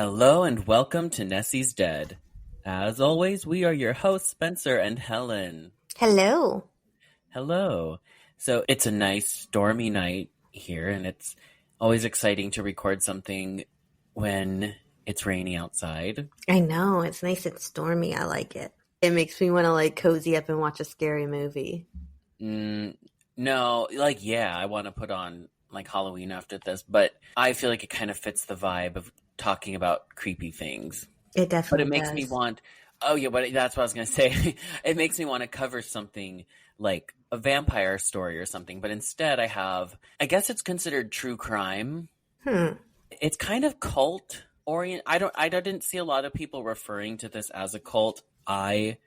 Hello and welcome to Nessie's Dead. As always, we are your hosts, Spencer and Helen. Hello. Hello. So it's a nice stormy night here, and it's always exciting to record something when it's rainy outside. I know, it's nice and stormy. I like it. It makes me want to cozy up and watch a scary movie. No, I want to put on Halloween after this, but I feel like it kind of fits the vibe of talking about creepy things. It But it definitely makes me does. want, but that's what I was going to say. It makes me want to cover something like a vampire story or something. But instead I guess it's considered true crime. It's kind of cult orient. I didn't see a lot of people referring to this as a cult. I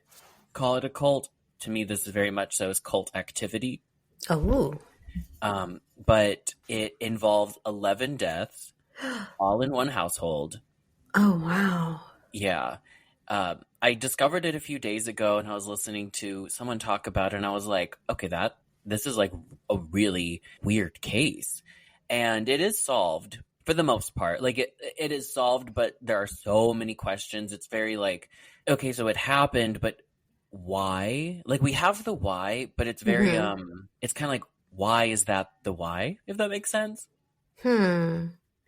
call it a cult. To me, this is very much so as cult activity. Oh. But it involves 11 deaths, all in one household. Oh, wow. Yeah. I discovered it a few days ago, and I was listening to someone talk about it, and I was like, okay, this is like a really weird case. And it is solved for the most part. It is solved, but there are so many questions. It's very okay, so it happened, but why? We have the why, but it's very, it's kind of like, why is that the why? If that makes sense.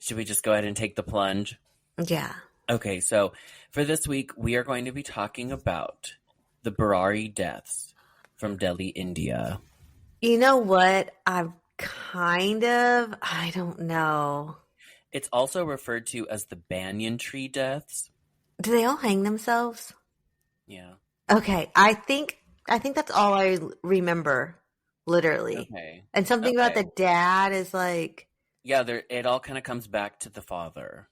Should we just go ahead and take the plunge? Yeah. Okay, so for this week, we are going to be talking about the Burari deaths from Delhi, India. You know what? I don't know. It's also referred to as the Banyan tree deaths. Do they all hang themselves? Yeah. Okay, I think that's all I remember, literally. Okay. And something about the dad is yeah, it all kind of comes back to the father.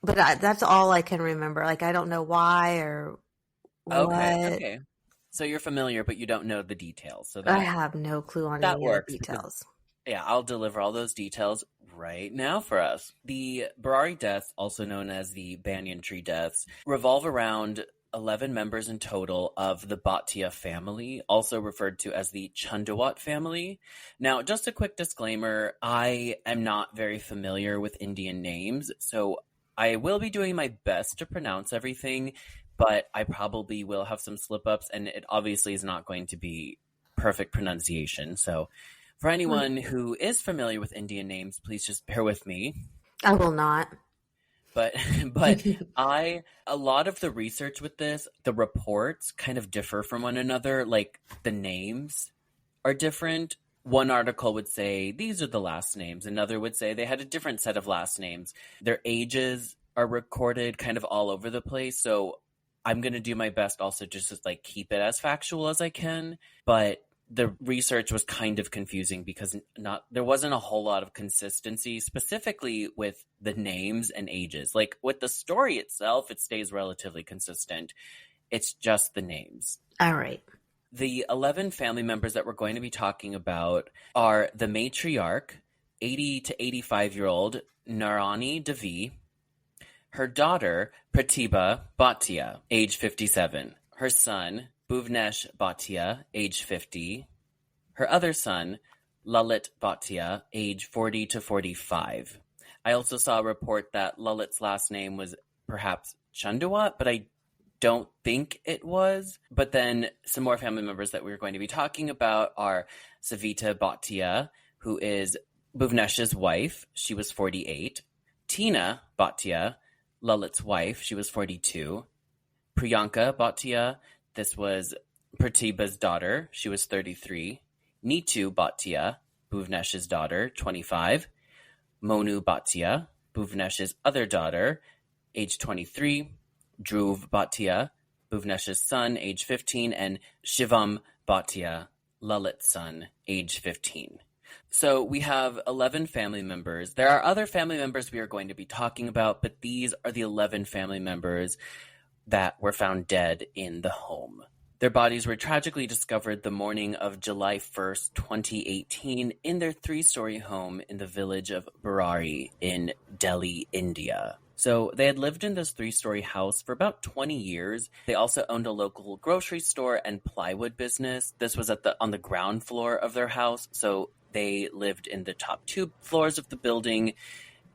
But that's all I can remember. I don't know why or what. Okay. So you're familiar, but you don't know the details. So I have no clue on any of the details. Yeah, I'll deliver all those details right now for us. The Burari deaths, also known as the Banyan tree deaths, revolve around 11 members in total of the Bhatia family, also referred to as the Chundawat family. Now, just a quick disclaimer, I am not very familiar with Indian names, so I will be doing my best to pronounce everything, but I probably will have some slip-ups, and it obviously is not going to be perfect pronunciation. So for anyone who is familiar with Indian names, please just bear with me. I will not. But a lot of the research with this, the reports kind of differ from one another. The names are different. One article would say, these are the last names. Another would say they had a different set of last names. Their ages are recorded kind of all over the place. So I'm going to do my best also just to keep it as factual as I can. But the research was kind of confusing because there wasn't a whole lot of consistency, specifically with the names and ages. With the story itself, it stays relatively consistent. It's just the names. All right. The 11 family members that we're going to be talking about are the matriarch, 80 to 85-year-old Narani Devi, her daughter, Pratibha Bhatia, age 57, her son, Bhuvnesh Bhatia, age 50, her other son, Lalit Bhatia, age 40 to 45. I also saw a report that Lalit's last name was perhaps Chundawat, but I don't think it was. But then some more family members that we're going to be talking about are Savita Bhatia, who is Bhuvnesh's wife. She was 48. Tina Bhatia, Lalit's wife. She was 42. Priyanka Bhatia, this was Pratibha's daughter. She was 33. Neetu Bhatia, Bhuvnesh's daughter, 25. Monu Bhatia, Bhuvnesh's other daughter, age 23. Dhruv Bhatia, Bhuvnesh's son, age 15. And Shivam Bhatia, Lalit's son, age 15. So we have 11 family members. There are other family members we are going to be talking about, but these are the 11 family members that were found dead in the home. Their bodies were tragically discovered the morning of July 1st, 2018, in their 3-story home in the village of Burari in Delhi, India. So they had lived in this 3-story house for about 20 years. They also owned a local grocery store and plywood business. This was on the ground floor of their house, so they lived in the top 2 floors of the building.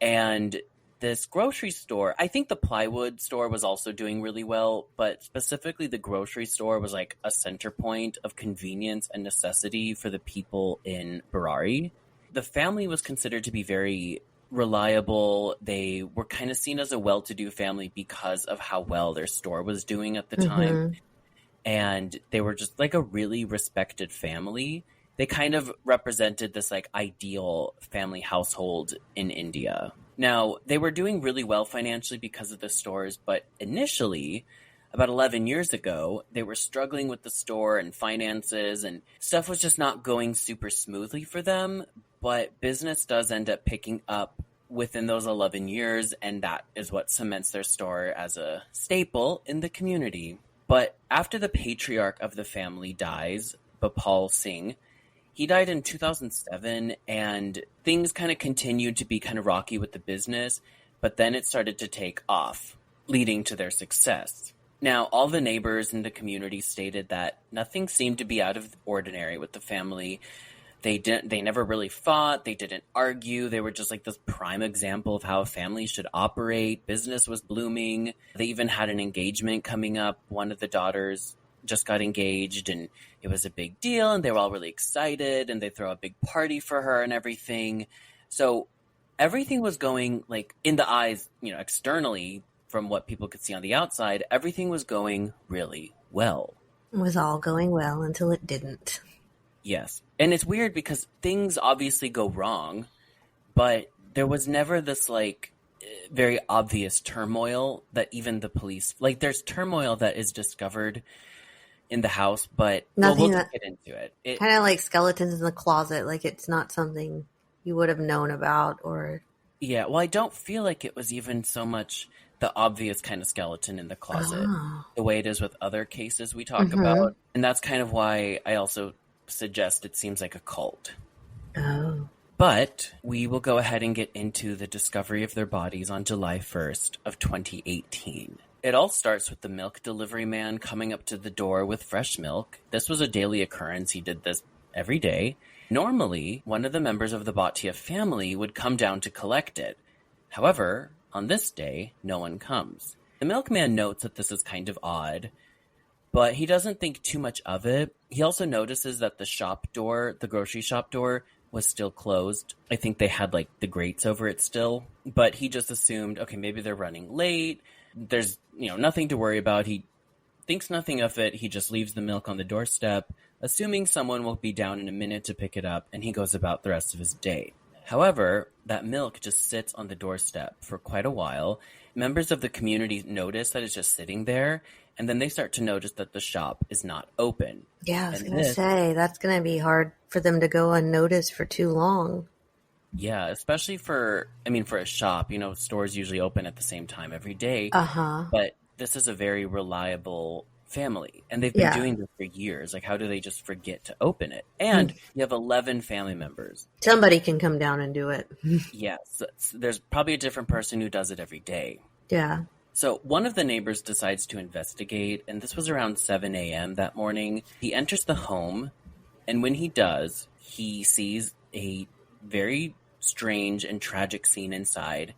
And this grocery store, I think the plywood store was also doing really well, but specifically the grocery store was like a center point of convenience and necessity for the people in Burari. The family was considered to be very reliable. They were kind of seen as a well-to-do family because of how well their store was doing at the time. And they were just like a really respected family. They kind of represented this like ideal family household in India. Now, they were doing really well financially because of the stores, but initially, about 11 years ago, they were struggling with the store and finances, and stuff was just not going super smoothly for them. But business does end up picking up within those 11 years, and that is what cements their store as a staple in the community. But after the patriarch of the family dies, Bhopal Singh, he died in 2007, and things kind of continued to be kind of rocky with the business, but then it started to take off, leading to their success. Now, all the neighbors in the community stated that nothing seemed to be out of the ordinary with the family. They never really fought. They didn't argue. They were just like this prime example of how a family should operate. Business was blooming. They even had an engagement coming up. One of the daughters just got engaged, and it was a big deal, and they were all really excited, and they throw a big party for her and everything. So everything was going, like, in the eyes, externally, from what people could see on the outside, everything was going really well. It was all going well until it didn't. Yes. And it's weird because things obviously go wrong, but there was never this, like, very obvious turmoil that even the police, like, there's turmoil that is discovered in the house, but we'll get into it. Kind of like skeletons in the closet, like it's not something you would have known about, or... Yeah, well, I don't feel like it was even so much the obvious kind of skeleton in the closet, the way it is with other cases we talk about. And that's kind of why I also suggest it seems like a cult. Oh. But we will go ahead and get into the discovery of their bodies on July 1st of 2018. It all starts with the milk delivery man coming up to the door with fresh milk. This was a daily occurrence. He did this every day. Normally, one of the members of the Bhatia family would come down to collect it. However, on this day, no one comes. The milkman notes that this is kind of odd, but he doesn't think too much of it. He also notices that the shop door, the grocery shop door, was still closed. I think they had like the grates over it still, but he just assumed, okay, maybe they're running late. There's, nothing to worry about. He thinks nothing of it. He just leaves the milk on the doorstep, assuming someone will be down in a minute to pick it up, and he goes about the rest of his day. However, that milk just sits on the doorstep for quite a while. Members of the community notice that it's just sitting there, and then they start to notice that the shop is not open. Yeah, I was going to say, that's going to be hard for them to go unnoticed for too long. Yeah, especially for a shop, stores usually open at the same time every day. But this is a very reliable family, and they've been doing this for years. Like, how do they just forget to open it? And you have 11 family members. Somebody can come down and do it. Yes, there's probably a different person who does it every day. Yeah. So one of the neighbors decides to investigate, and this was around 7 a.m. that morning. He enters the home, and when he does, he sees a very strange and tragic scene inside.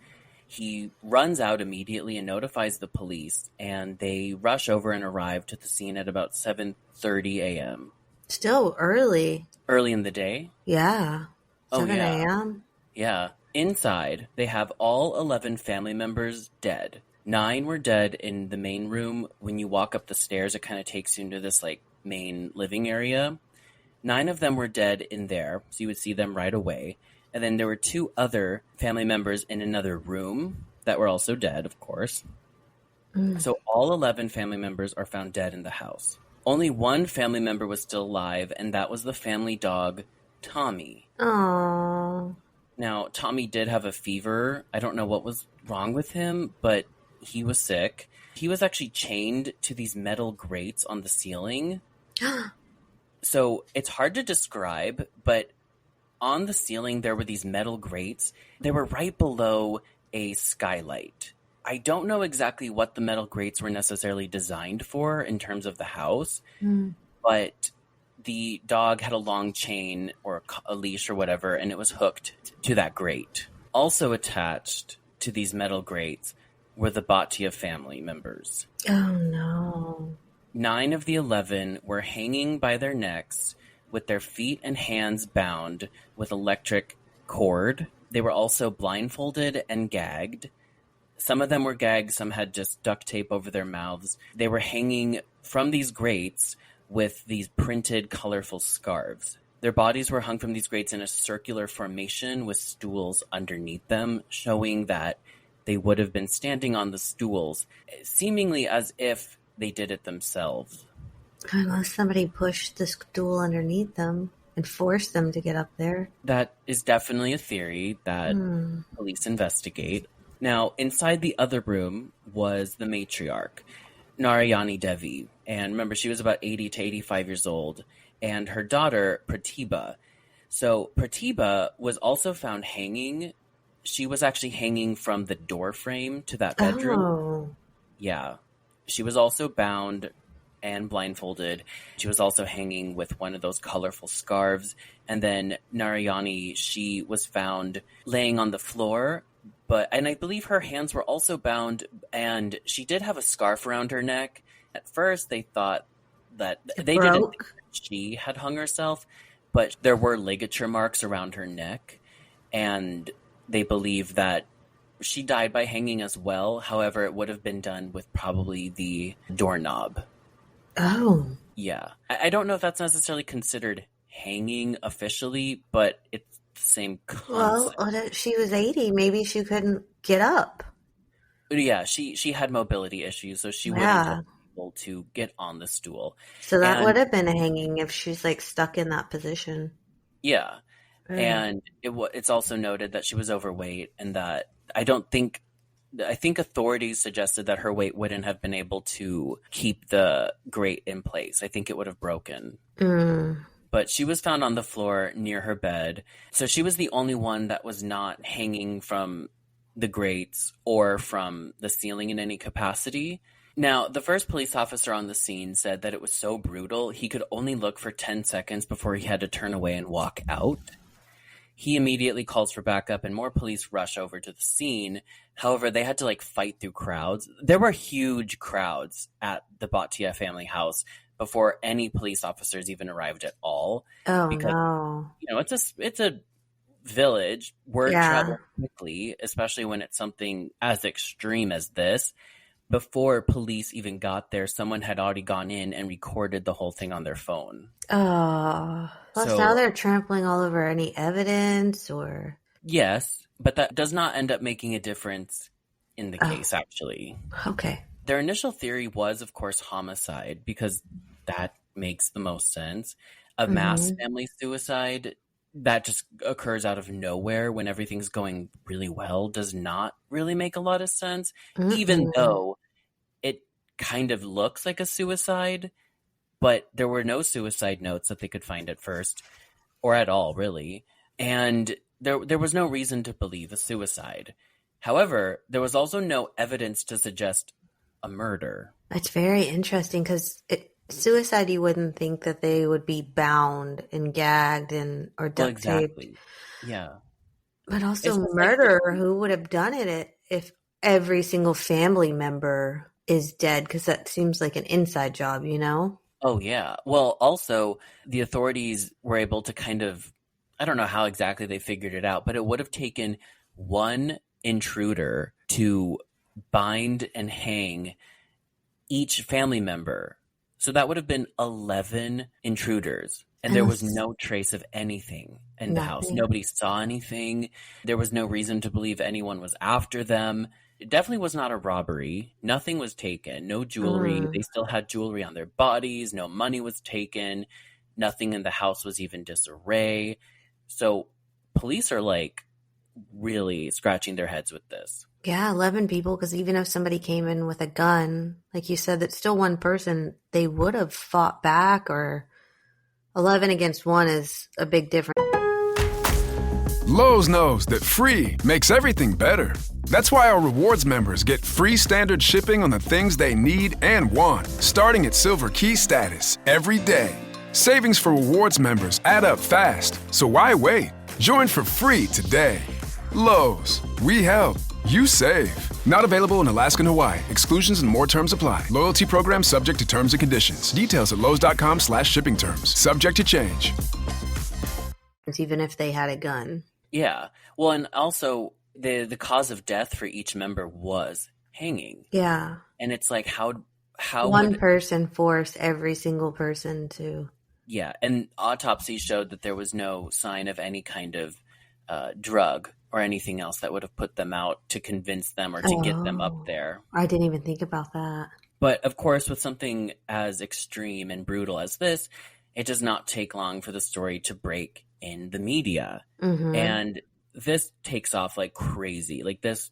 He runs out immediately and notifies the police, and they rush over and arrive to the scene at about 7:30 a.m. Still early. Early in the day? Yeah. 7 a.m.? Yeah. Inside, they have all 11 family members dead. 9 were dead in the main room. When you walk up the stairs, it kind of takes you into this like main living area. 9 of them were dead in there, so you would see them right away. And then there were 2 other family members in another room that were also dead, of course. So all 11 family members are found dead in the house. Only 1 family member was still alive, and that was the family dog, Tommy. Aww. Now, Tommy did have a fever. I don't know what was wrong with him, but he was sick. He was actually chained to these metal grates on the ceiling. So it's hard to describe, but on the ceiling, there were these metal grates. They were right below a skylight. I don't know exactly what the metal grates were necessarily designed for in terms of the house, but the dog had a long chain or a leash or whatever, and it was hooked to that grate. Also attached to these metal grates were the Bhatia family members. Oh, no. 9 of the 11 were hanging by their necks with their feet and hands bound with electric cord. They were also blindfolded and gagged. Some of them were gagged, some had just duct tape over their mouths. They were hanging from these grates with these printed, colorful scarves. Their bodies were hung from these grates in a circular formation with stools underneath them, showing that they would have been standing on the stools, seemingly as if they did it themselves. Unless somebody pushed the stool underneath them and forced them to get up there. That is definitely a theory that police investigate. Now, inside the other room was the matriarch, Narayani Devi. And remember, she was about 80 to 85 years old. And her daughter, Pratibha. So Pratibha was also found hanging. She was actually hanging from the door frame to that bedroom. Oh. Yeah. She was also bound and blindfolded. She was also hanging with one of those colorful scarves. And then Narayani, she was found laying on the floor, and I believe her hands were also bound, and she did have a scarf around her neck. At first, they thought that they didn't think that she had hung herself, but there were ligature marks around her neck, and they believe that she died by hanging as well. However, it would have been done with probably the doorknob. Oh. Yeah. I don't know if that's necessarily considered hanging officially, but it's the same concept. Well, she was 80. Maybe she couldn't get up. Yeah, she had mobility issues, so she wouldn't have been able to get on the stool. So that would have been a hanging if she's like stuck in that position. Yeah. And it's also noted that she was overweight, and that I think authorities suggested that her weight wouldn't have been able to keep the grate in place. I think it would have broken. But she was found on the floor near her bed. So she was the only one that was not hanging from the grates or from the ceiling in any capacity. Now, the first police officer on the scene said that it was so brutal, he could only look for 10 seconds before he had to turn away and walk out. He immediately calls for backup, and more police rush over to the scene. However, they had to fight through crowds. There were huge crowds at the Bhatia family house before any police officers even arrived at all. Oh, because, no. It's a village. Word travels quickly, especially when it's something as extreme as this. Before police even got there, someone had already gone in and recorded the whole thing on their phone. Oh. Plus now they're trampling all over any evidence or... Yes, but that does not end up making a difference in the case, actually. Okay. Their initial theory was, of course, homicide, because that makes the most sense. A mass family suicide that just occurs out of nowhere when everything's going really well does not really make a lot of sense, even though it kind of looks like a suicide, but there were no suicide notes that they could find at first, or at all, really. And there was no reason to believe a suicide. However, there was also no evidence to suggest a murder. That's very interesting, because suicide, you wouldn't think that they would be bound and gagged or duct taped. Exactly. Yeah. But also murder, who would have done it if every single family member is dead? Because that seems like an inside job, Oh, yeah. Well, also, the authorities were able to I don't know how exactly they figured it out, but it would have taken one intruder to bind and hang each family member. So that would have been 11 intruders. And there was no trace of anything in the house. Nobody saw anything. There was no reason to believe anyone was after them. It definitely was not a robbery. Nothing was taken. No jewelry. They still had jewelry on their bodies. No money was taken. Nothing in the house was even disarray. So police are really scratching their heads with this. Yeah, 11 people, because even if somebody came in with a gun, like you said, that's still one person, they would have fought back, or 11 against 1 is a big difference. Lowe's knows that free makes everything better. That's why our rewards members get free standard shipping on the things they need and want, starting at Silver Key status every day. Savings for rewards members add up fast, so why wait? Join for free today. Lowe's, we help. You save. Not available in Alaska and Hawaii. Exclusions and more terms apply. Loyalty program subject to terms and conditions. Details at lowes.com/shipping terms. Subject to change. Even if they had a gun. Yeah. Well, and also the cause of death for each member was hanging. Yeah. And it's like how one person forced every single person to. Yeah, and autopsy showed that there was no sign of any kind of drug or anything else that would have put them out to convince them or to get them up there. I didn't even think about that. But of course, with something as extreme and brutal as this, it does not take long for the story to break in the media. Mm-hmm. And this takes off like crazy. Like this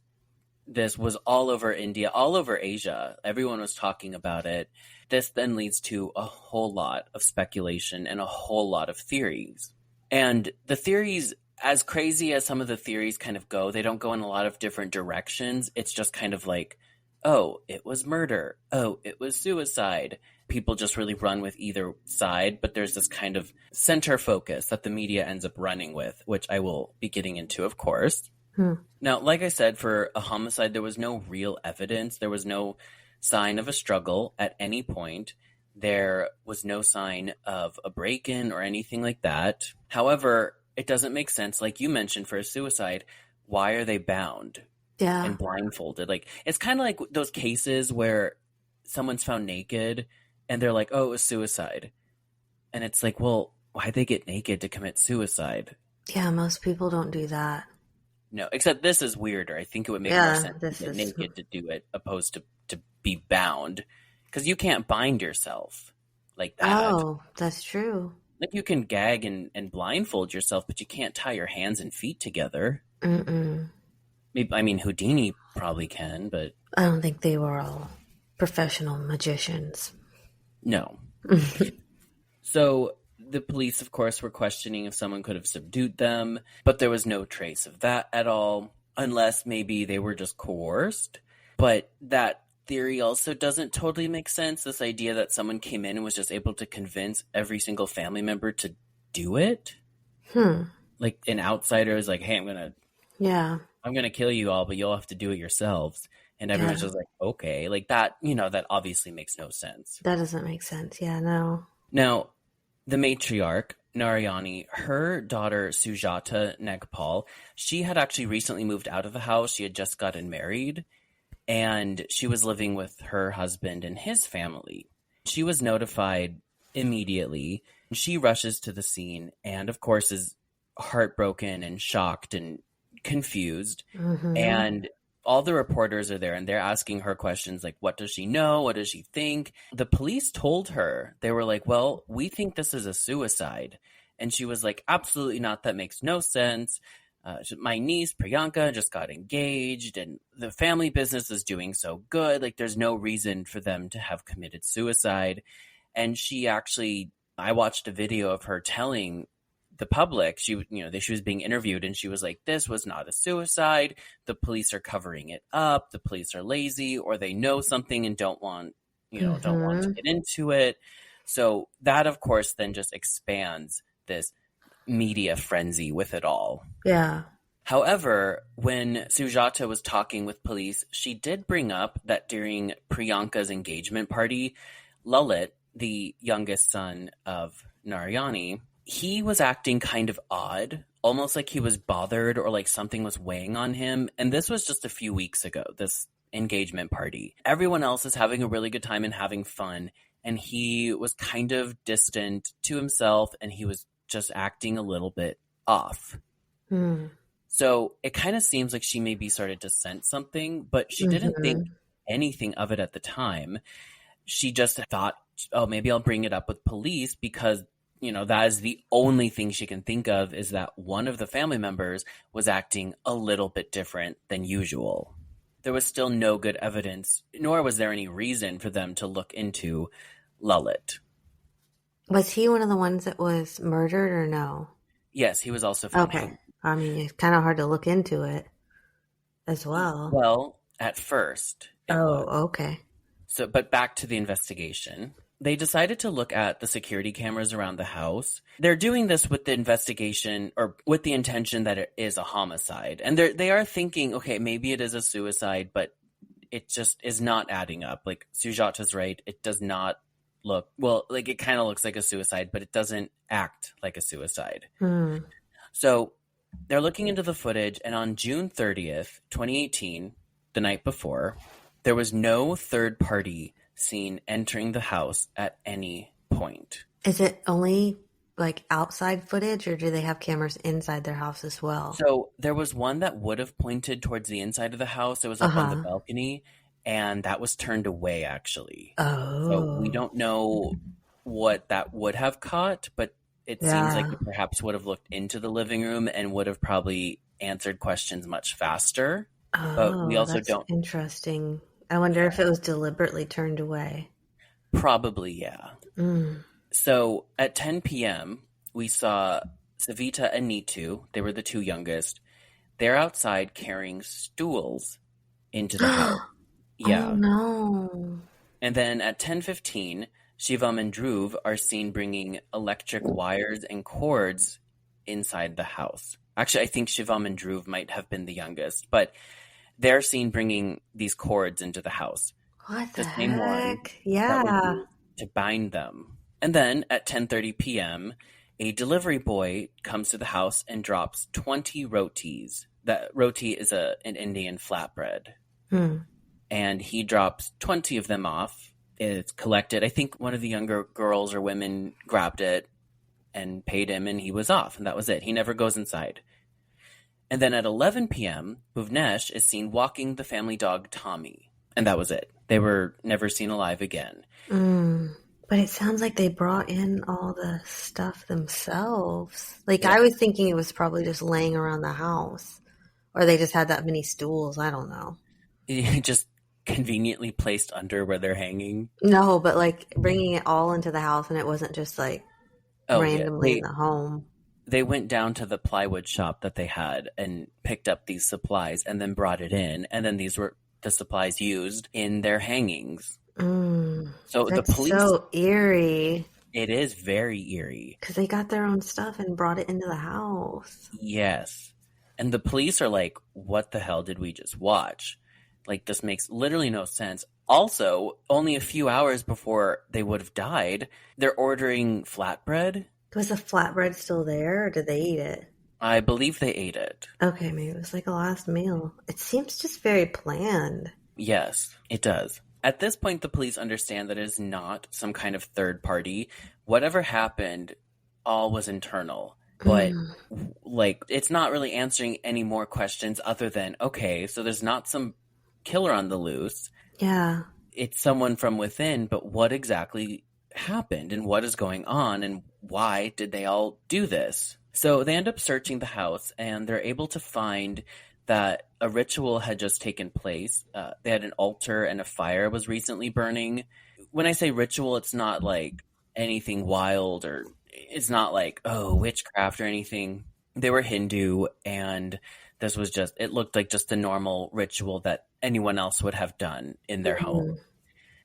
was all over India, all over Asia. Everyone was talking about it. This then leads to a whole lot of speculation and a whole lot of theories. And the theories, as crazy as some of the theories kind of go, they don't go in a lot of different directions. It's just kind of like, oh, it was murder. Oh, it was suicide. People just really run with either side, but there's this kind of center focus that the media ends up running with, which I will be getting into, of course. Now, like I said, for a homicide, there was no real evidence. There was no sign of a struggle at any point. There was no sign of a break-in or anything like that. However, it doesn't make sense. Like you mentioned, for a suicide, why are they bound and blindfolded? Like, it's kind of like those cases where someone's found naked and they're like, oh, it was suicide. And it's like, well, why'd they get naked to commit suicide? Yeah, most people don't do that. No, except this is weirder. I think it would make more sense to get naked to do it opposed to be bound. Because you can't bind yourself like that. Oh, that's true. Like you can gag and blindfold yourself, but you can't tie your hands and feet together. Maybe, I mean, Houdini probably can, but... I don't think they were all professional magicians. No. So... the police, of course, were questioning if someone could have subdued them, but there was no trace of that at all, unless maybe they were just coerced. But that theory also doesn't totally make sense, this idea that someone came in and was just able to convince every single family member to do it. Like an outsider is like, hey, I'm going to kill you all, but you'll have to do it yourselves. And everyone's just like, okay. Like that, that obviously makes no sense. That doesn't make sense. Yeah, no. Now, the matriarch, Narayani, her daughter, Sujata Nagpal, she had actually recently moved out of the house. She had just gotten married, and she was living with her husband and his family. She was notified immediately. She rushes to the scene and, of course, is heartbroken and shocked and confused. And all the reporters are there and they're asking her questions like, what does she know? What does she think? The police told her, they were like, well, we think this is a suicide. And she was like, absolutely not. That makes no sense. My niece, Priyanka, just got engaged and the family business is doing so good. Like, there's no reason for them to have committed suicide. And she actually, I watched a video of her telling the public, she was being interviewed and she was like, this was not a suicide. The police are covering it up. The police are lazy, or they know something and don't want to get into it. So that, of course, then just expands this media frenzy with it all. Yeah. However, when Sujata was talking with police, she did bring up that during Priyanka's engagement party, Lalit, the youngest son of Narayani, he was acting kind of odd, almost like he was bothered or like something was weighing on him. And this was just a few weeks ago, this engagement party. Everyone else is having a really good time and having fun. And he was kind of distant to himself and he was just acting a little bit off. So it kind of seems like she maybe started to sense something, but she didn't think anything of it at the time. She just thought, oh, maybe I'll bring it up with police because that is the only thing she can think of, is that one of the family members was acting a little bit different than usual. There was still no good evidence, nor was there any reason for them to look into Lalit. Was he one of the ones that was murdered or no? Yes, he was also found. Okay. I mean, it's kind of hard to look into it as well. Well, at first. It was. Okay. So, but back to the investigation. they decided to look at the security cameras around the house. They're doing this with the investigation or with the intention that it is a homicide. And they are thinking, okay, maybe it is a suicide, but it just is not adding up. Like Sujata's right. It does not look, well, like it kind of looks like a suicide, but it doesn't act like a suicide. So they're looking into the footage, and on June 30th, 2018, the night before, there was no third party seen entering the house at any point. Is it only like outside footage, or do they have cameras inside their house as well? So there was one that would have pointed towards the inside of the house. It was up on the balcony, and that was turned away, actually. So we don't know what that would have caught, but it seems like it perhaps would have looked into the living room and would have probably answered questions much faster. But we also don't. Interesting. I wonder if it was deliberately turned away. Probably, yeah. So at 10 p.m., we saw Savita and Neetu. They were the two youngest. They're outside carrying stools into the house. Yeah. Oh, no. And then at 10:15, Shivam and Dhruv are seen bringing electric wires and cords inside the house. Actually, I think Shivam and Dhruv might have been the youngest, but they're seen bringing these cords into the house. What the same one heck? Yeah. To bind them. And then at 10:30 p.m., a delivery boy comes to the house and drops 20 rotis. That roti is an Indian flatbread. And he drops 20 of them off. It's collected. I think one of the younger girls or women grabbed it and paid him, and he was off. And that was it. He never goes inside. And then at 11 p.m., Bhuvnesh is seen walking the family dog Tommy. And that was it. They were never seen alive again. But it sounds like they brought in all the stuff themselves. Like, I was thinking it was probably just laying around the house. Or they just had that many stools. I don't know. Just conveniently placed under where they're hanging. No, but like bringing it all into the house, and it wasn't just like randomly in the home. They went down to the plywood shop that they had and picked up these supplies and then brought it in. And then these were the supplies used in their hangings. So That's the police... so eerie. It is very eerie. Because they got their own stuff and brought it into the house. Yes. And the police are like, what the hell did we just watch? Like, this makes literally no sense. Also, only a few hours before they would have died, they're ordering flatbread. Was the flatbread still there, or did they eat it? I believe they ate it. Okay, maybe it was like a last meal. It seems just very planned. Yes, it does. At this point, the police understand that it is not some kind of third party. Whatever happened, all was internal. But, like, it's not really answering any more questions other than, okay, so there's not some killer on the loose. Yeah. It's someone from within, but what exactly happened and what is going on and why did they all do this? So they end up searching the house, and they're able to find that a ritual had just taken place. They had an altar and a fire was recently burning. When I say ritual, it's not like anything wild, or it's not like, oh, witchcraft or anything. They were Hindu, and this was just, it looked like just a normal ritual that anyone else would have done in their home.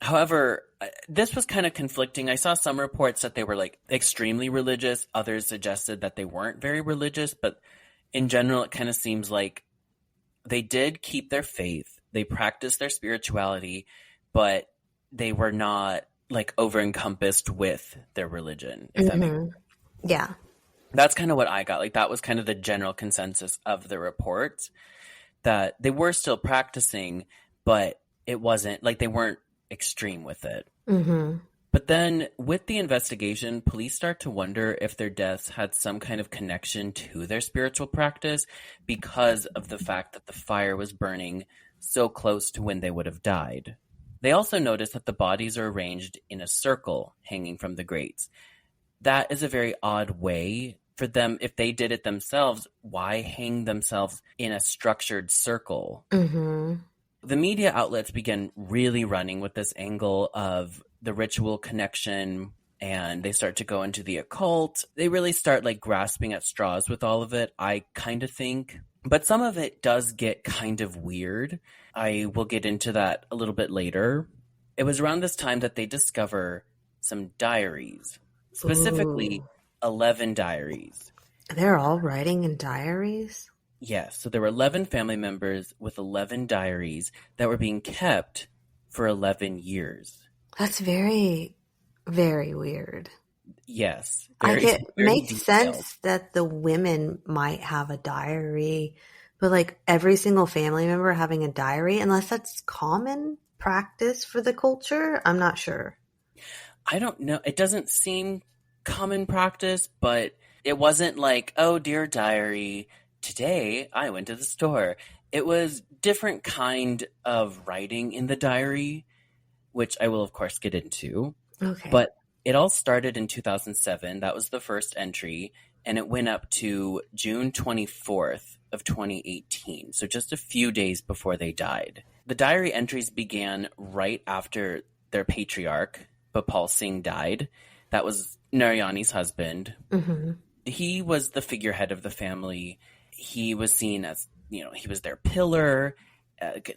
However, this was kind of conflicting. I saw some reports that they were like extremely religious. Others suggested that they weren't very religious, but in general, it kind of seems like they did keep their faith. They practiced their spirituality, but they were not like over encompassed with their religion, if that makes sense. Yeah. That's kind of what I got. Like, that was kind of the general consensus of the reports, that they were still practicing, but it wasn't like they weren't extreme with it. But then with the investigation, police start to wonder if their deaths had some kind of connection to their spiritual practice because of the fact that the fire was burning so close to when they would have died. They also notice that the bodies are arranged in a circle hanging from the grates. That is a very odd way for them. If they did it themselves, why hang themselves in a structured circle? The media outlets began really running with this angle of the ritual connection, and they start to go into the occult. They really start like grasping at straws with all of it, I kind of think. But some of it does get kind of weird. I will get into that a little bit later. It was around this time that they discover some diaries, specifically 11 diaries. They're all writing in diaries? Yes, so there were 11 family members with 11 diaries that were being kept for 11 years. That's very, very weird. Yes. It makes detailed. sense that the women might have a diary, but like every single family member having a diary, unless that's common practice for the culture, I'm not sure. I don't know. It doesn't seem common practice, but it wasn't like, oh, dear diary, today I went to the store. It was different kind of writing in the diary, which I will, of course, get into. Okay. But it all started in 2007. That was the first entry, and it went up to June 24th of 2018, so just a few days before they died. The diary entries began right after their patriarch, Bhupal Singh, died. That was Narayani's husband. Mm-hmm. He was the figurehead of the family. He was seen as, he was their pillar,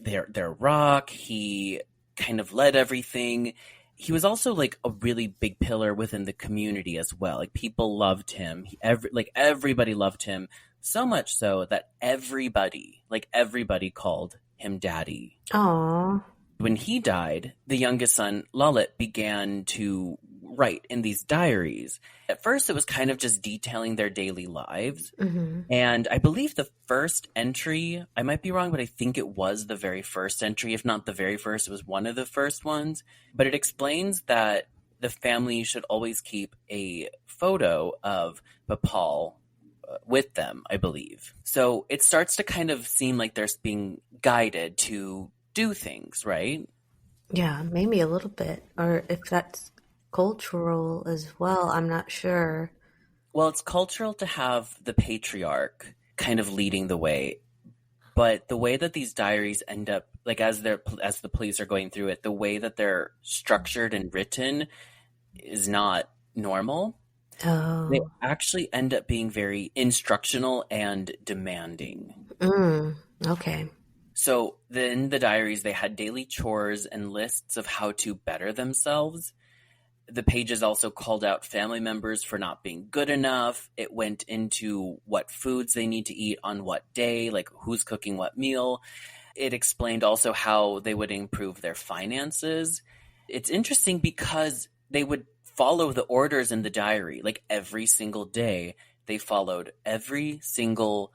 their rock. He kind of led everything. He was also like a really big pillar within the community as well. Like people loved him. Everybody loved him, so much so that everybody called him Daddy. Aww. When he died, the youngest son, Lalit, began to write in these diaries. At first, it was kind of just detailing their daily lives. Mm-hmm. And I believe the first entry, I might be wrong, but I think it was the very first entry. If not the very first, it was one of the first ones. But it explains that the family should always keep a photo of Bhupal with them, I believe. So it starts to kind of seem like they're being guided to do things, right? Yeah, maybe a little bit. Or if that's cultural as well, I'm not sure. Well, it's cultural to have the patriarch kind of leading the way, but the way that these diaries end up, like as the police are going through it, the way that they're structured and written is not normal. Oh. They actually end up being very instructional and demanding. Okay. So in the diaries, they had daily chores and lists of how to better themselves. The pages also called out family members for not being good enough. It went into what foods they need to eat on what day, like who's cooking what meal. It explained also how they would improve their finances. It's interesting because they would follow the orders in the diary, like every single day. They followed every single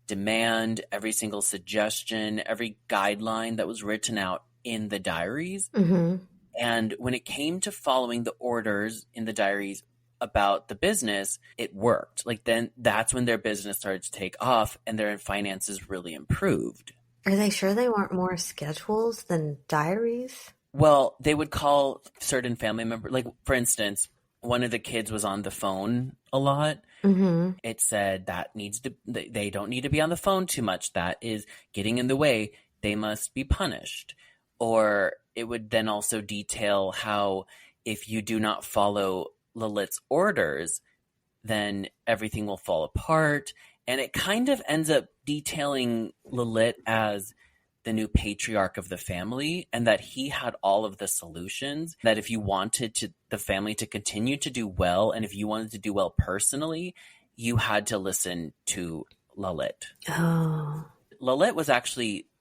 demand, every single suggestion, every guideline that was written out in the diaries. Mm-hmm. And when it came to following the orders in the diaries about the business, it worked. Like then that's when their business started to take off and their finances really improved. Are they sure they weren't more schedules than diaries? Well, they would call certain family members, like for instance, one of the kids was on the phone a lot. Mm-hmm. It said they don't need to be on the phone too much. That is getting in the way. They must be punished. Or it would then also detail how if you do not follow Lalit's orders, then everything will fall apart. And it kind of ends up detailing Lalit as the new patriarch of the family and that he had all of the solutions, that if you wanted the family to continue to do well and if you wanted to do well personally, you had to listen to Lalit. Oh. Lalit was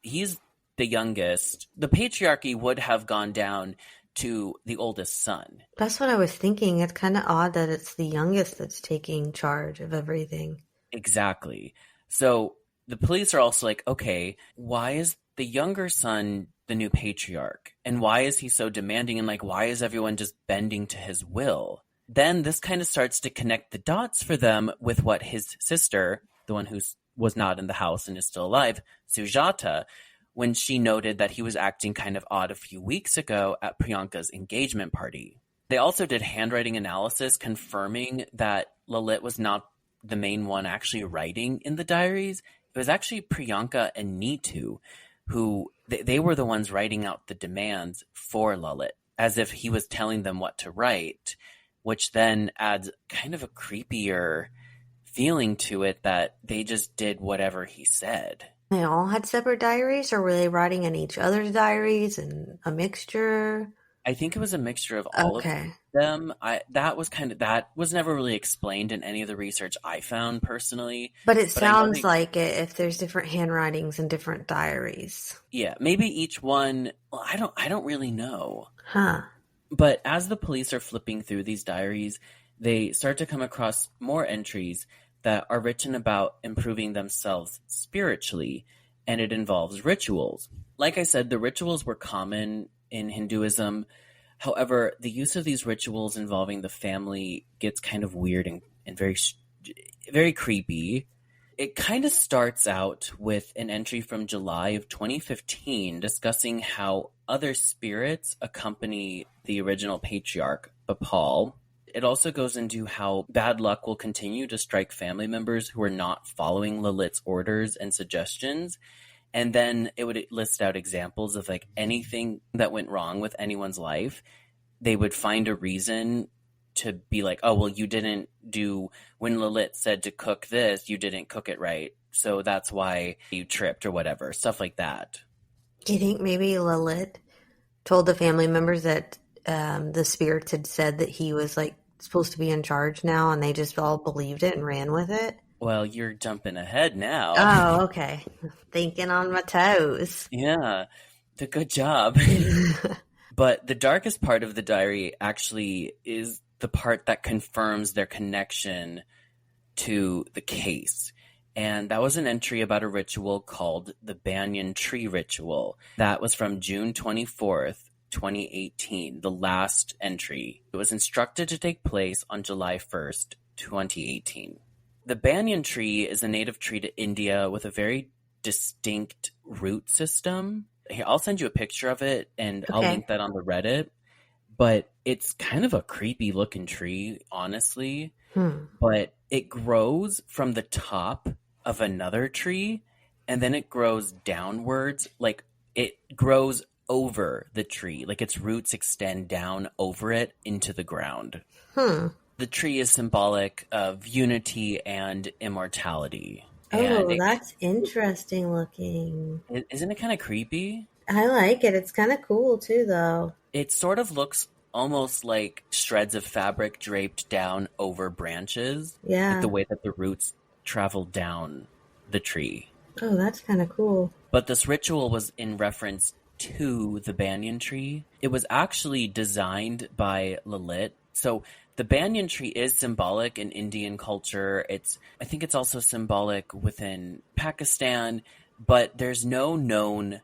he's the youngest. The patriarchy would have gone down to the oldest son. That's what I was thinking. It's kind of odd that it's the youngest that's taking charge of everything. Exactly. So the police are also like, okay, why is the younger son the new patriarch? And why is he so demanding? And like, why is everyone just bending to his will? Then this kind of starts to connect the dots for them with what his sister, the one who was not in the house and is still alive, Sujata, when she noted that he was acting kind of odd a few weeks ago at Priyanka's engagement party. They also did handwriting analysis confirming that Lalit was not the main one actually writing in the diaries. It was actually Priyanka and Neetu who they were the ones writing out the demands for Lalit, as if he was telling them what to write, which then adds kind of a creepier feeling to it that they just did whatever he said. They all had separate diaries, or were they writing in each other's diaries and a mixture? I think it was a mixture of all of Okay. them. That was never really explained in any of the research I found personally. But it But I know sounds like it if there's different handwritings and different diaries. yeah, maybe each one. Well, I don't really know. Huh. But as the police are flipping through these diaries, they start to come across more entries that are written about improving themselves spiritually, and it involves rituals. Like I said, the rituals were common in Hinduism. However, the use of these rituals involving the family gets kind of weird and very, very creepy. It kind of starts out with an entry from July of 2015 discussing how other spirits accompany the original patriarch, Bapal. It also goes into how bad luck will continue to strike family members who are not following Lilith's orders and suggestions. And then it would list out examples of like anything that went wrong with anyone's life. They would find a reason to be like, oh, well, you didn't do, when Lilith said to cook this, you didn't cook it right. So that's why you tripped or whatever, stuff like that. Do you think maybe Lilith told the family members that the spirits had said that he was like supposed to be in charge now and they just all believed it and ran with it? Well, you're jumping ahead now. Oh, okay. Thinking on my toes. Yeah, good job. But the darkest part of the diary actually is the part that confirms their connection to the case. And that was an entry about a ritual called the Banyan tree ritual. That was from June 24th, 2018, the last entry. It was instructed to take place on July 1st, 2018. The banyan tree is a native tree to India with a very distinct root system. Here, I'll send you a picture of it, and I'll link that on the Reddit. But it's kind of a creepy looking tree, honestly. But it grows from the top of another tree, and then it grows downwards. Like, it grows over the tree. Like, its roots extend down over it into the ground. The tree is symbolic of unity and immortality. Oh, that's interesting looking. Isn't it kind of creepy? I like it. It's kind of cool too, though. It sort of looks almost like shreds of fabric draped down over branches. Yeah. Like the way that the roots travel down the tree. Oh, that's kind of cool. But this ritual was in reference to the banyan tree. It was actually designed by Lilith. So the banyan tree is symbolic in Indian culture. I think it's also symbolic within Pakistan, but there's no known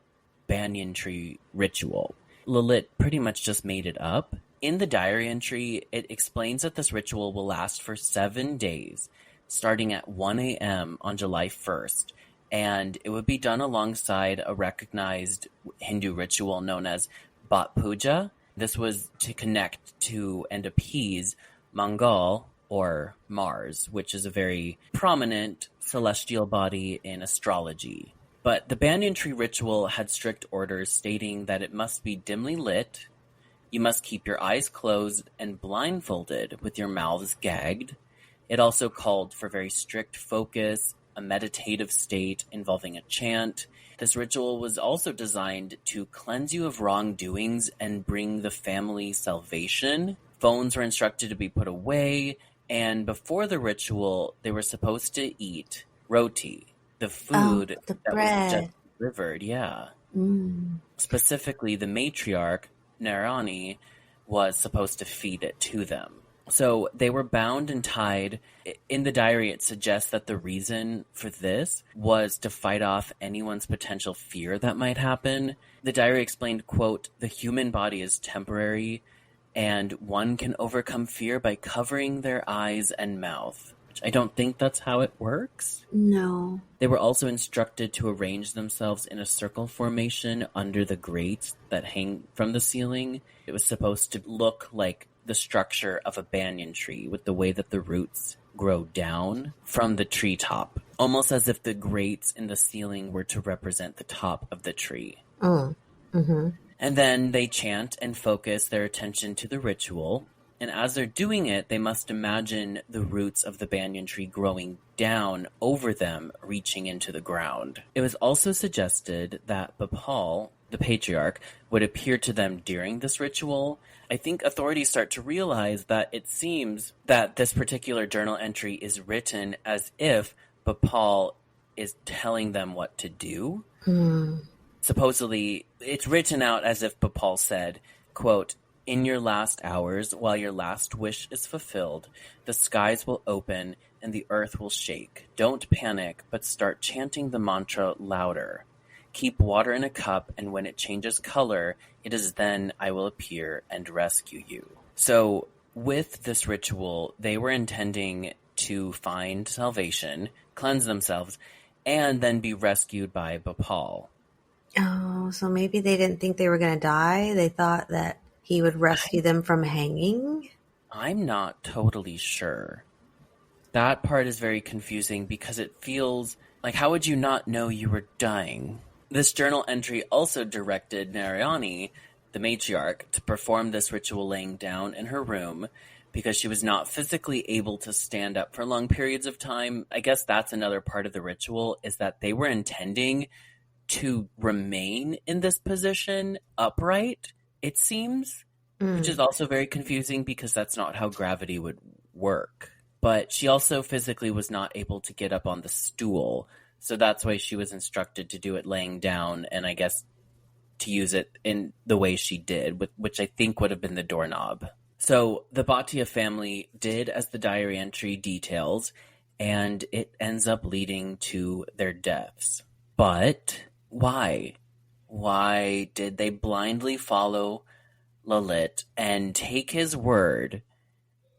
banyan tree ritual. Lilith pretty much just made it up. In the diary entry, it explains that this ritual will last for 7 days, starting at 1 a.m. on July 1st, and it would be done alongside a recognized Hindu ritual known as Bhat Puja. This was to connect to and appease Mangal, or Mars, which is a very prominent celestial body in astrology. But the banyan tree ritual had strict orders stating that it must be dimly lit, you must keep your eyes closed and blindfolded with your mouths gagged. It also called for very strict focus, a meditative state involving a chant. This ritual was also designed to cleanse you of wrongdoings and bring the family salvation. Phones were instructed to be put away, and before the ritual, they were supposed to eat roti, the food the that bread. was just delivered, yeah. Specifically, the matriarch, Narani, was supposed to feed it to them. So they were bound and tied. In the diary, it suggests that the reason for this was to fight off anyone's potential fear that might happen. The diary explained, quote, "The human body is temporary, and one can overcome fear by covering their eyes and mouth." Which I don't think that's how it works. No. They were also instructed to arrange themselves in a circle formation under the grates that hang from the ceiling. It was supposed to look like the structure of a banyan tree with the way that the roots grow down from the treetop, almost as if the grates in the ceiling were to represent the top of the tree. And then they chant and focus their attention to the ritual. And as they're doing it, they must imagine the roots of the banyan tree growing down over them, reaching into the ground. It was also suggested that Bapal the patriarch, would appear to them during this ritual, I think authorities start to realize that it seems that this particular journal entry is written as if Bapal is telling them what to do. Supposedly, it's written out as if Bapal said, quote, "In your last hours, while your last wish is fulfilled, the skies will open and the earth will shake. Don't panic, but start chanting the mantra louder. Keep water in a cup, and when it changes color, it is then I will appear and rescue you." So with this ritual, they were intending to find salvation, cleanse themselves, and then be rescued by Bapal. Oh, so maybe they didn't think they were going to die. They thought that he would rescue them from hanging. I'm not totally sure. That part is very confusing because it feels like, how would you not know you were dying? This journal entry also directed Narayani, the matriarch, to perform this ritual laying down in her room because she was not physically able to stand up for long periods of time. I guess that's another part of the ritual, is that they were intending to remain in this position upright, it seems, which is also very confusing because that's not how gravity would work. But she also physically was not able to get up on the stool, so that's why she was instructed to do it laying down, and I guess to use it in the way she did, which I think would have been the doorknob. So the Bhatia family did as the diary entry details, and it ends up leading to their deaths. But why? Why did they blindly follow Lalit and take his word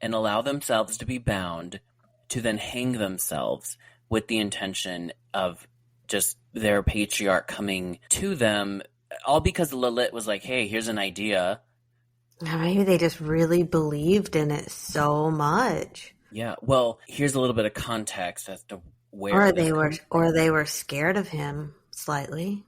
and allow themselves to be bound to then hang themselves with the intention of just their patriarch coming to them, all because Lalit was like, hey, here's an idea. Maybe they just really believed in it so much. Yeah, well, here's a little bit of context as to where Or they were scared of him slightly.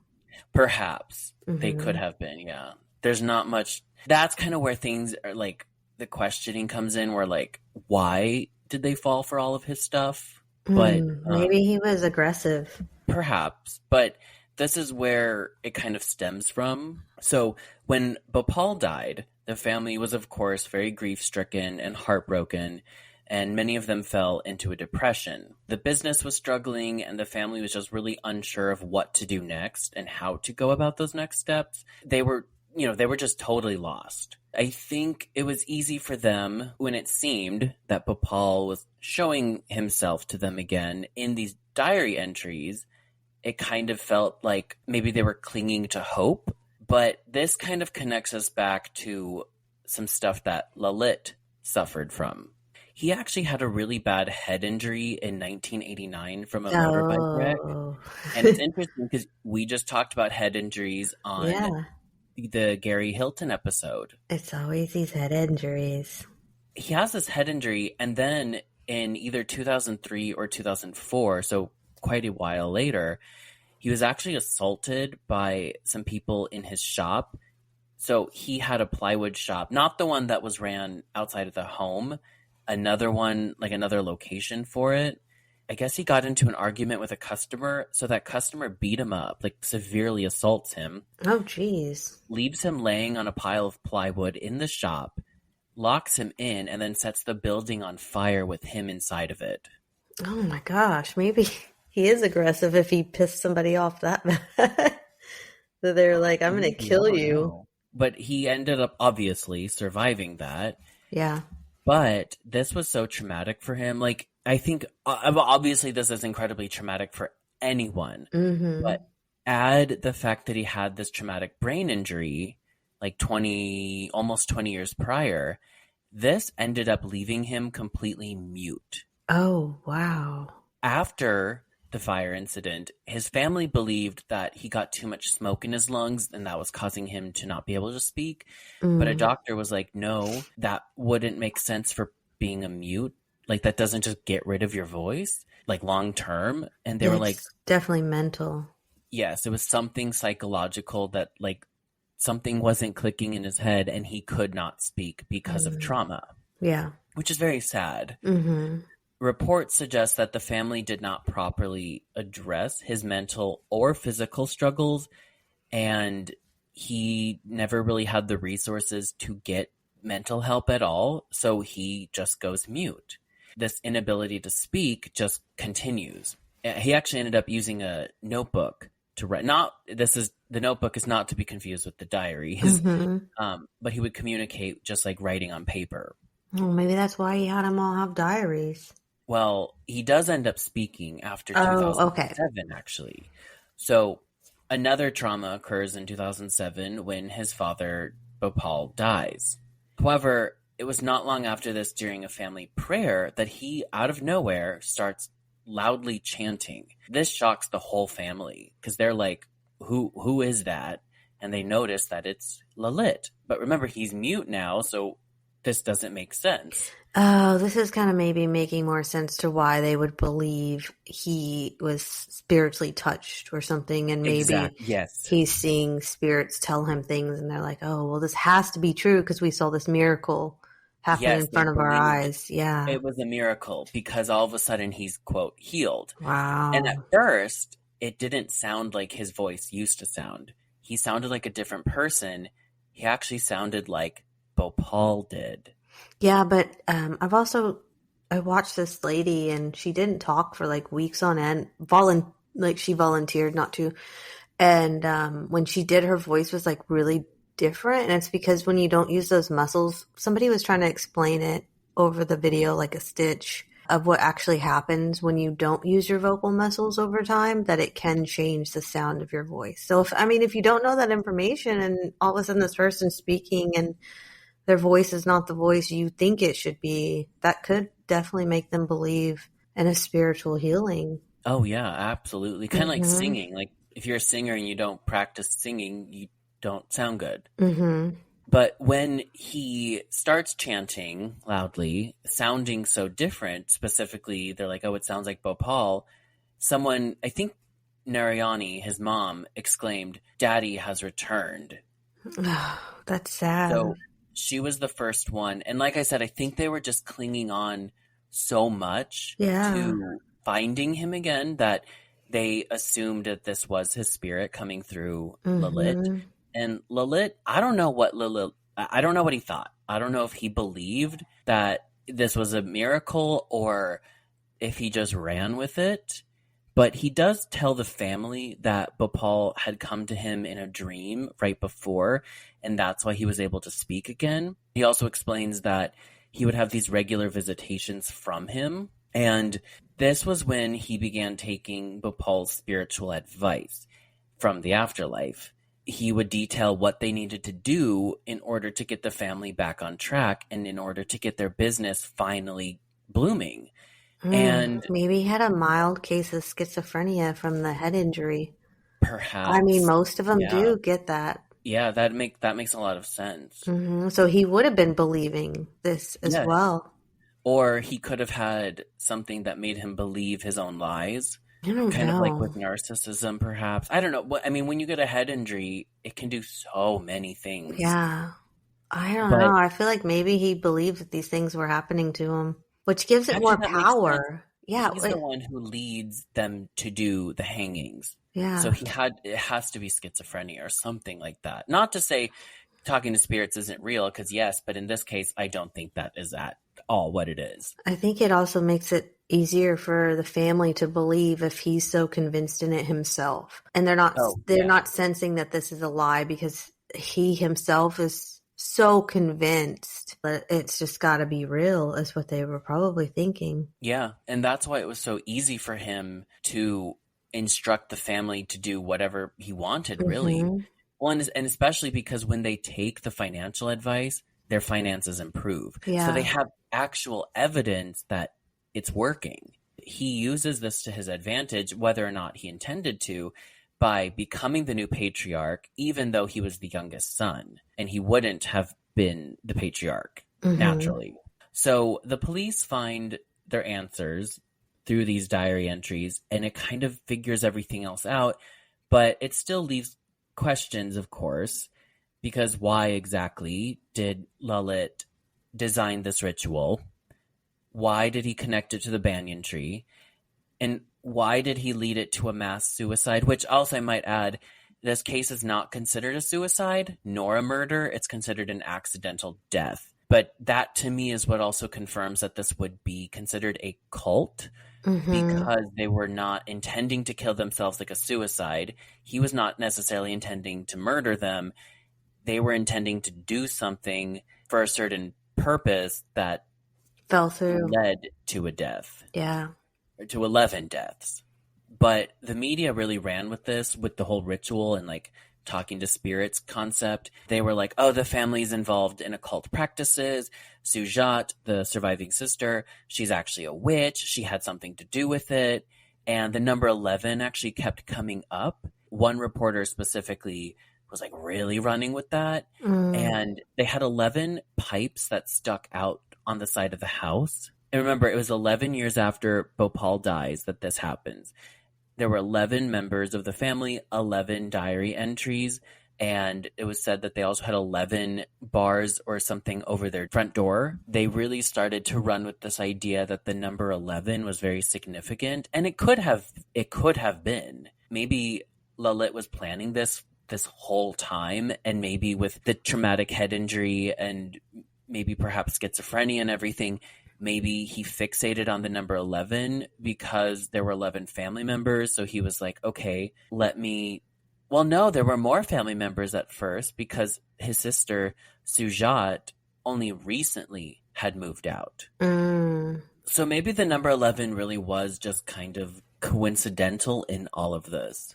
Perhaps they could have been, yeah. There's not much. That's kind of where things are, like, the questioning comes in, where, like, why did they fall for all of his stuff? But maybe he was aggressive. Perhaps, but this is where it kind of stems from. So when Bhopal died, the family was, of course, very grief-stricken and heartbroken, and many of them fell into a depression. The business was struggling, and the family was just really unsure of what to do next and how to go about those next steps. They were just totally lost. I think it was easy for them when it seemed that Bhopal was showing himself to them again in these diary entries. It kind of felt like maybe they were clinging to hope, but this kind of connects us back to some stuff that Lalit suffered from. He actually had a really bad head injury in 1989 from a motorbike wreck. And it's interesting because we just talked about head injuries on the Gary Hilton episode. It's always these head injuries. He has this head injury, and then in either 2003 or 2004, so quite a while later, he was actually assaulted by some people in his shop. So he had a plywood shop, not the one that was ran outside of the home, another one, like another location for it. I guess he got into an argument with a customer, so that customer beat him up, like severely assaults him. Oh, geez. Leaves him laying on a pile of plywood in the shop, locks him in, and then sets the building on fire with him inside of it. Oh my gosh, maybe he is aggressive if he pissed somebody off that bad. So they're like, I'm going to kill you. But he ended up obviously surviving that. Yeah. But this was so traumatic for him. Like, I think obviously this is incredibly traumatic for anyone. Mm-hmm. But add the fact that he had this traumatic brain injury like almost 20 years prior, this ended up leaving him completely mute. Oh, wow. After the fire incident, his family believed that he got too much smoke in his lungs and that was causing him to not be able to speak. But a doctor was like, no, that wouldn't make sense for being a mute. Like, that doesn't just get rid of your voice, like, long term. And they were like, definitely mental. Yes, it was something psychological that, like, something wasn't clicking in his head and he could not speak because of trauma. Yeah. Which is very sad. Mm-hmm. Reports suggest that the family did not properly address his mental or physical struggles, and he never really had the resources to get mental help at all, so he just goes mute. This inability to speak just continues. He actually ended up using a notebook to write. The notebook is not to be confused with the diary. But he would communicate just like writing on paper. Well, maybe that's why he had them all have diaries. Well, he does end up speaking after 2007, actually. So another trauma occurs in 2007 when his father, Bhopal, dies. However, it was not long after this, during a family prayer, that he, out of nowhere, starts loudly chanting. This shocks the whole family because they're like, who is that? And they notice that it's Lalit. But remember, he's mute now, so this doesn't make sense. Oh, this is kind of maybe making more sense to why they would believe he was spiritually touched or something, and maybe he's seeing spirits tell him things, and they're like, oh, well, this has to be true because we saw this miracle happen in front of our eyes. Yeah. It was a miracle because all of a sudden he's, quote, healed. Wow. And at first, it didn't sound like his voice used to sound. He sounded like a different person. He actually sounded like Bhopal did. Yeah, but I watched this lady and she didn't talk for like weeks on end. She volunteered not to. And when she did, her voice was like really different. And it's because when you don't use those muscles, somebody was trying to explain it over the video, like a stitch of what actually happens when you don't use your vocal muscles over time, that it can change the sound of your voice. So if you don't know that information and all of a sudden this person's speaking and their voice is not the voice you think it should be, that could definitely make them believe in a spiritual healing. Oh, yeah, absolutely. Kind of like singing. Like if you're a singer and you don't practice singing, you don't sound good. Mm-hmm. But when he starts chanting loudly, sounding so different, specifically, they're like, oh, it sounds like Bhopal. Someone, I think Narayani, his mom, exclaimed, "Daddy has returned." Oh, that's sad. So she was the first one. And like I said, I think they were just clinging on so much to finding him again that they assumed that this was his spirit coming through Lalit. And Lalit, I don't know what he thought. I don't know if he believed that this was a miracle or if he just ran with it. But he does tell the family that Bhopal had come to him in a dream right before, and that's why he was able to speak again. He also explains that he would have these regular visitations from him, and this was when he began taking Bhopal's spiritual advice from the afterlife. He would detail what they needed to do in order to get the family back on track and in order to get their business finally blooming. And maybe he had a mild case of schizophrenia from the head injury. Perhaps. I mean, most of them do get that. Yeah, that makes a lot of sense. So he would have been believing this as well. Or he could have had something that made him believe his own lies. I don't kind know. of like with narcissism, perhaps. I don't know. I mean, when you get a head injury, it can do so many things. Yeah. I don't know. I feel like maybe he believed that these things were happening to him, which gives it more power. Yeah. He's the one who leads them to do the hangings. Yeah. So it has to be schizophrenia or something like that. Not to say talking to spirits isn't real, because yes, but in this case, I don't think that is at all what it is. I think it also makes it easier for the family to believe if he's so convinced in it himself. And they're not sensing that this is a lie because he himself is so convinced that it's just got to be real, is what they were probably thinking. Yeah, and that's why it was so easy for him to instruct the family to do whatever he wanted, really. Well, and especially because when they take the financial advice, their finances improve. Yeah. So they have actual evidence that it's working. He uses this to his advantage, whether or not he intended to, by becoming the new patriarch, even though he was the youngest son, and he wouldn't have been the patriarch naturally. So the police find their answers through these diary entries, and it kind of figures everything else out, but it still leaves questions, of course, because why exactly did Lalit design this ritual? Why did he connect it to the banyan tree? And why did he lead it to a mass suicide? Which also, I might add, This case is not considered a suicide nor a murder. It's considered an accidental death. But that to me is what also confirms that this would be considered a cult, because they were not intending to kill themselves like a suicide. He was not necessarily intending to murder them. They were intending to do something for a certain purpose that fell through, led to a death. Yeah. Or to 11 deaths. But the media really ran with this, with the whole ritual and like talking to spirits concept. They were like, oh, the family's involved in occult practices. Sujat, the surviving sister, she's actually a witch. She had something to do with it. And the number 11 actually kept coming up. One reporter specifically was like really running with that. And they had 11 pipes that stuck out on the side of the house. And remember, it was 11 years after Bhopal dies that this happens. There were 11 members of the family, 11 diary entries, and it was said that they also had 11 bars or something over their front door. They really started to run with this idea that the number 11 was very significant, and it could have been. Maybe Lalit was planning this whole time, and maybe with the traumatic head injury and maybe perhaps schizophrenia and everything, maybe he fixated on the number 11 because there were 11 family members. So he was like, okay, well, no, there were more family members at first because his sister, Sujat, only recently had moved out. So maybe the number 11 really was just kind of coincidental in all of this.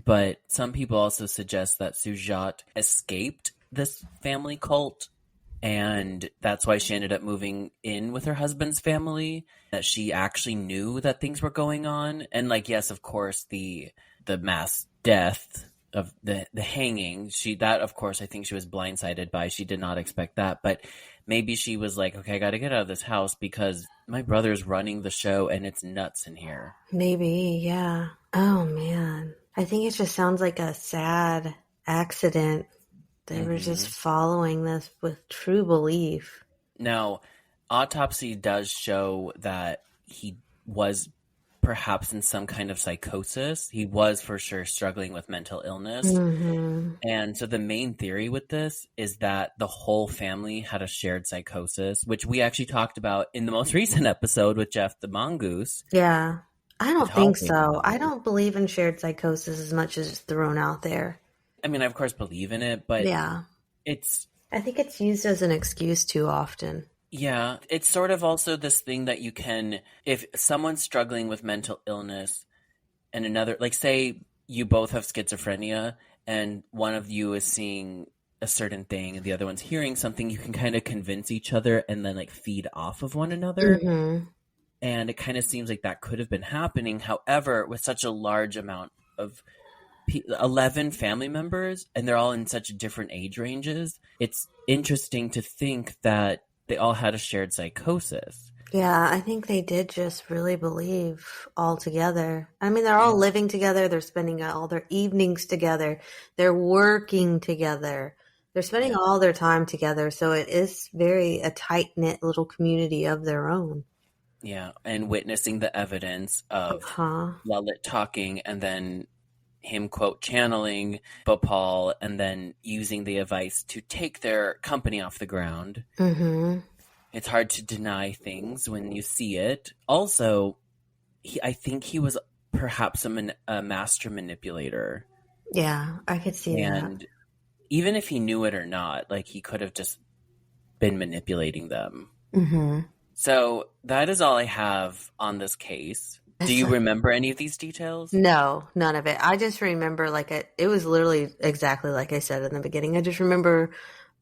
But some people also suggest that Sujat escaped this family cult, and that's why she ended up moving in with her husband's family, that she actually knew that things were going on. And like, yes, of course, the mass death of the hanging, that of course I think she was blindsided by. She did not expect that. But maybe she was like, okay, I got to get out of this house because my brother's running the show and it's nuts in here. Maybe, yeah. Oh, man. I think it just sounds like a sad accident. They were just following this with true belief. Now, autopsy does show that he was perhaps in some kind of psychosis. He was for sure struggling with mental illness. And so the main theory with this is that the whole family had a shared psychosis, which we actually talked about in the most recent episode with Jeff the Mongoose. Yeah. I don't think so. I don't believe in shared psychosis as much as it's thrown out there. I mean, I of course believe in it, but yeah, I think it's used as an excuse too often. Yeah, it's sort of also this thing that you can, if someone's struggling with mental illness and another, like say you both have schizophrenia and one of you is seeing a certain thing and the other one's hearing something, you can kind of convince each other and then like feed off of one another. And it kind of seems like that could have been happening. However, with such a large amount of 11 family members, and they're all in such different age ranges, it's interesting to think that they all had a shared psychosis. Yeah, I think they did just really believe all together. I mean, they're all living together. They're spending all their evenings together. They're working together. They're spending all their time together. So it is very a tight-knit little community of their own. Yeah, and witnessing the evidence of Lalit talking and then him, quote, channeling Bhopal and then using the advice to take their company off the ground. It's hard to deny things when you see it. Also, I think he was perhaps a master manipulator. Yeah, I could see that. And even if he knew it or not, like he could have just been manipulating them. So that is all I have on this case. Do you remember any of these details? No, none of it. I just remember it was literally exactly like I said in the beginning. I just remember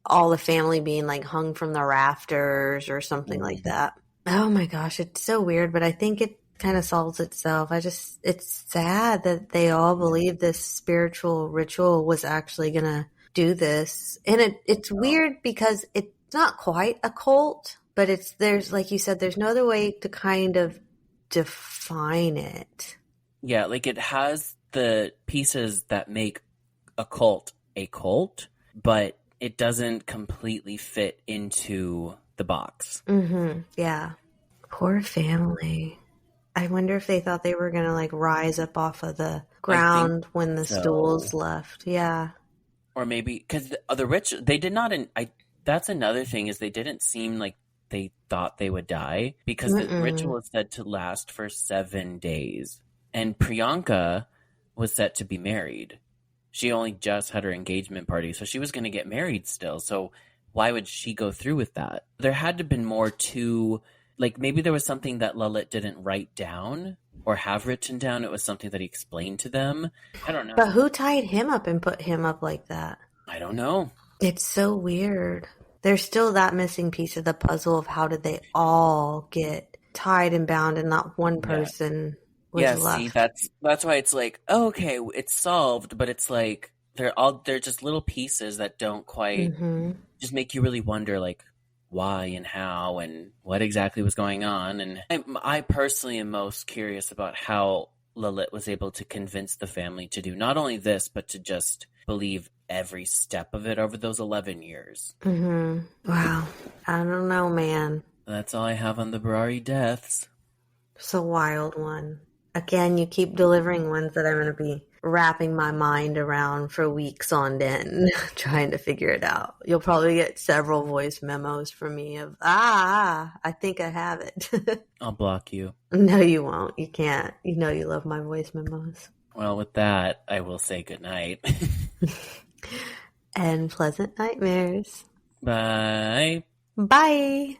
all the family being like hung from the rafters or something like that. Oh my gosh, it's so weird, but I think it kind of solves itself. It's sad that they all believe this spiritual ritual was actually going to do this. And it's weird because it's not quite a cult, but there's, like you said, there's no other way to kind of define it. Yeah, like it has the pieces that make a cult, but it doesn't completely fit into the box. Yeah. Poor family. I wonder if they thought they were going to like rise up off of the ground when the so. stools left. Yeah. Or maybe because the rich, they did not. That's another thing is they didn't seem like they thought they would die because the ritual is said to last for 7 days, and Priyanka was set to be married. She only just had her engagement party, so she was going to get married still. So why would she go through with that? There had to have been more to, like maybe there was something that Lalit didn't write down or have written down. It was something that he explained to them. I don't know. But who tied him up and put him up like that? I don't know. It's so weird. There's still that missing piece of the puzzle of how did they all get tied and bound and not one person was left. See, that's why it's like, oh, okay, it's solved, but it's like they're just little pieces that don't quite just make you really wonder like why and how and what exactly was going on. And I personally am most curious about how Lalit was able to convince the family to do not only this, but to just believe every step of it over those 11 years. Wow. I don't know, man. That's all I have on the Burari deaths. It's a wild one. Again, you keep delivering ones that I'm going to be wrapping my mind around for weeks on end, trying to figure it out. You'll probably get several voice memos from me of, I think I have it. I'll block you. No, you won't. You can't. You know you love my voice memos. Well, with that, I will say goodnight. And pleasant nightmares. Bye. Bye.